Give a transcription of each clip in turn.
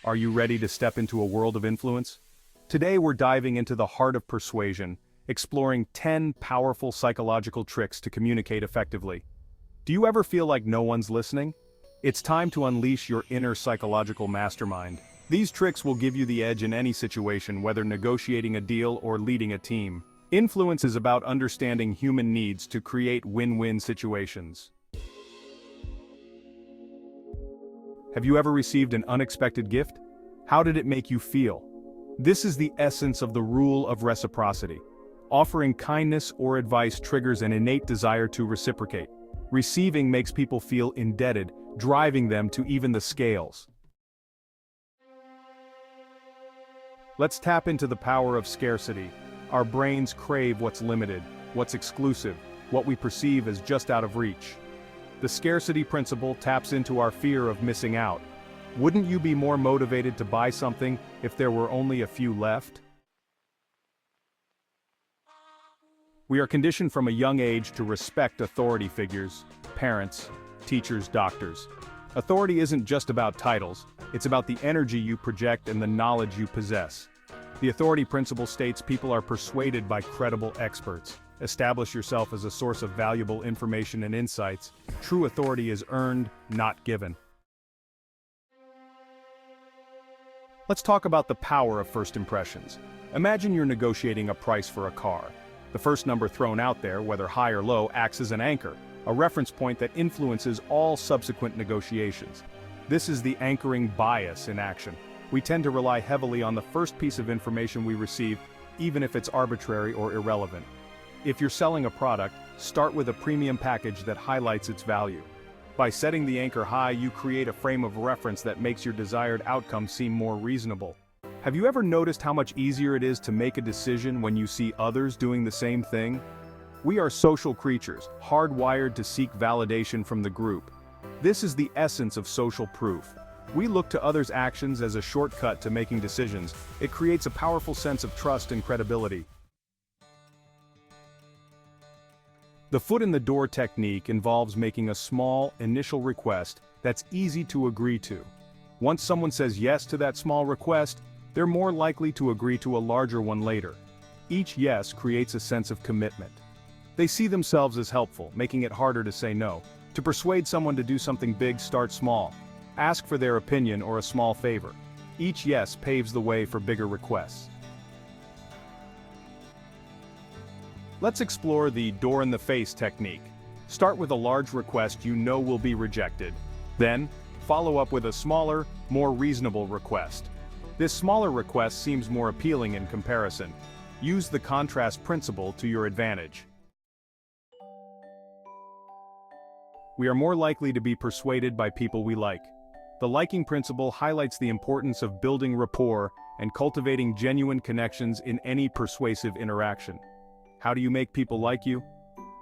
Are you ready to step into a world of influence? Today we're diving into the heart of persuasion, exploring 10 powerful psychological tricks to communicate effectively. Do you ever feel like no one's listening? It's time to unleash your inner psychological mastermind. These tricks will give you the edge in any situation, whether negotiating a deal or leading a team. Influence is about understanding human needs to create win-win situations. Have you ever received an unexpected gift? How did it make you feel? This is the essence of the rule of reciprocity. Offering kindness or advice triggers an innate desire to reciprocate. Receiving makes people feel indebted, driving them to even the scales. Let's tap into the power of scarcity. Our brains crave what's limited, what's exclusive, what we perceive as just out of reach. The scarcity principle taps into our fear of missing out. Wouldn't you be more motivated to buy something if there were only a few left? We are conditioned from a young age to respect authority figures, parents, teachers, doctors. Authority isn't just about titles, it's about the energy you project and the knowledge you possess. The authority principle states people are persuaded by credible experts. Establish yourself as a source of valuable information and insights. True authority is earned, not given. Let's talk about the power of first impressions. Imagine you're negotiating a price for a car. The first number thrown out there, whether high or low, acts as an anchor, a reference point that influences all subsequent negotiations. This is the anchoring bias in action. We tend to rely heavily on the first piece of information we receive, even if it's arbitrary or irrelevant. If you're selling a product, start with a premium package that highlights its value. By setting the anchor high, you create a frame of reference that makes your desired outcome seem more reasonable. Have you ever noticed how much easier it is to make a decision when you see others doing the same thing? We are social creatures, hardwired to seek validation from the group. This is the essence of social proof. We look to others' actions as a shortcut to making decisions. It creates a powerful sense of trust and credibility. The foot in the door technique involves making a small, initial request that's easy to agree to. Once someone says yes to that small request, they're more likely to agree to a larger one later. Each yes creates a sense of commitment. They see themselves as helpful, making it harder to say no. To persuade someone to do something big, start small. Ask for their opinion or a small favor. Each yes paves the way for bigger requests. Let's explore the door-in-the-face technique. Start with a large request you know will be rejected. Then, follow up with a smaller, more reasonable request. This smaller request seems more appealing in comparison. Use the contrast principle to your advantage. We are more likely to be persuaded by people we like. The liking principle highlights the importance of building rapport and cultivating genuine connections in any persuasive interaction. How do you make people like you?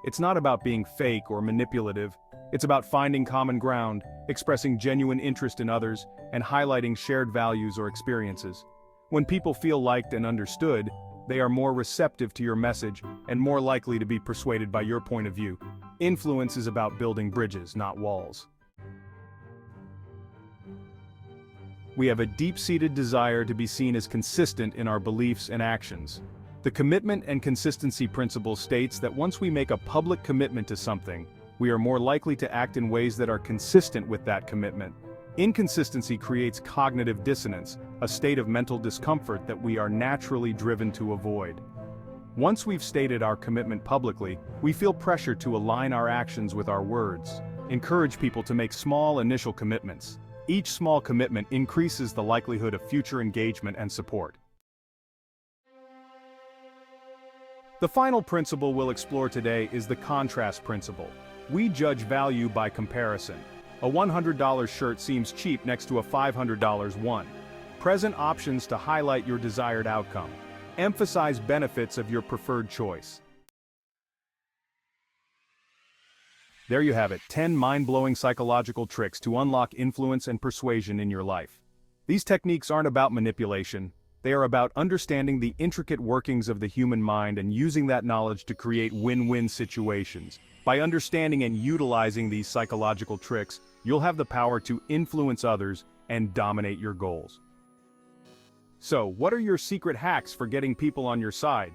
It's not about being fake or manipulative. It's about finding common ground, expressing genuine interest in others, and highlighting shared values or experiences. When people feel liked and understood, they are more receptive to your message and more likely to be persuaded by your point of view. Influence is about building bridges, not walls. We have a deep-seated desire to be seen as consistent in our beliefs and actions. The commitment and consistency principle states that once we make a public commitment to something, we are more likely to act in ways that are consistent with that commitment. Inconsistency creates cognitive dissonance, a state of mental discomfort that we are naturally driven to avoid. Once we've stated our commitment publicly, we feel pressure to align our actions with our words. Encourage people to make small initial commitments. Each small commitment increases the likelihood of future engagement and support. The final principle we'll explore today is the contrast principle. We judge value by comparison. A $100 shirt seems cheap next to a $500 one. Present options to highlight your desired outcome. Emphasize benefits of your preferred choice. There you have it, 10 mind-blowing psychological tricks to unlock influence and persuasion in your life. These techniques aren't about manipulation. They are about understanding the intricate workings of the human mind and using that knowledge to create win-win situations. By understanding and utilizing these psychological tricks, you'll have the power to influence others and dominate your goals. So, what are your secret hacks for getting people on your side?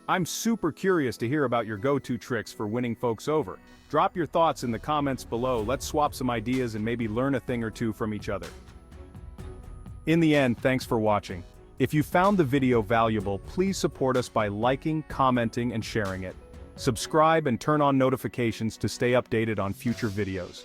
I'm super curious to hear about your go-to tricks for winning folks over. Drop your thoughts in the comments below. Let's swap some ideas and maybe learn a thing or two from each other. In the end, thanks for watching. If you found the video valuable, please support us by liking, commenting, and sharing it. Subscribe and turn on notifications to stay updated on future videos.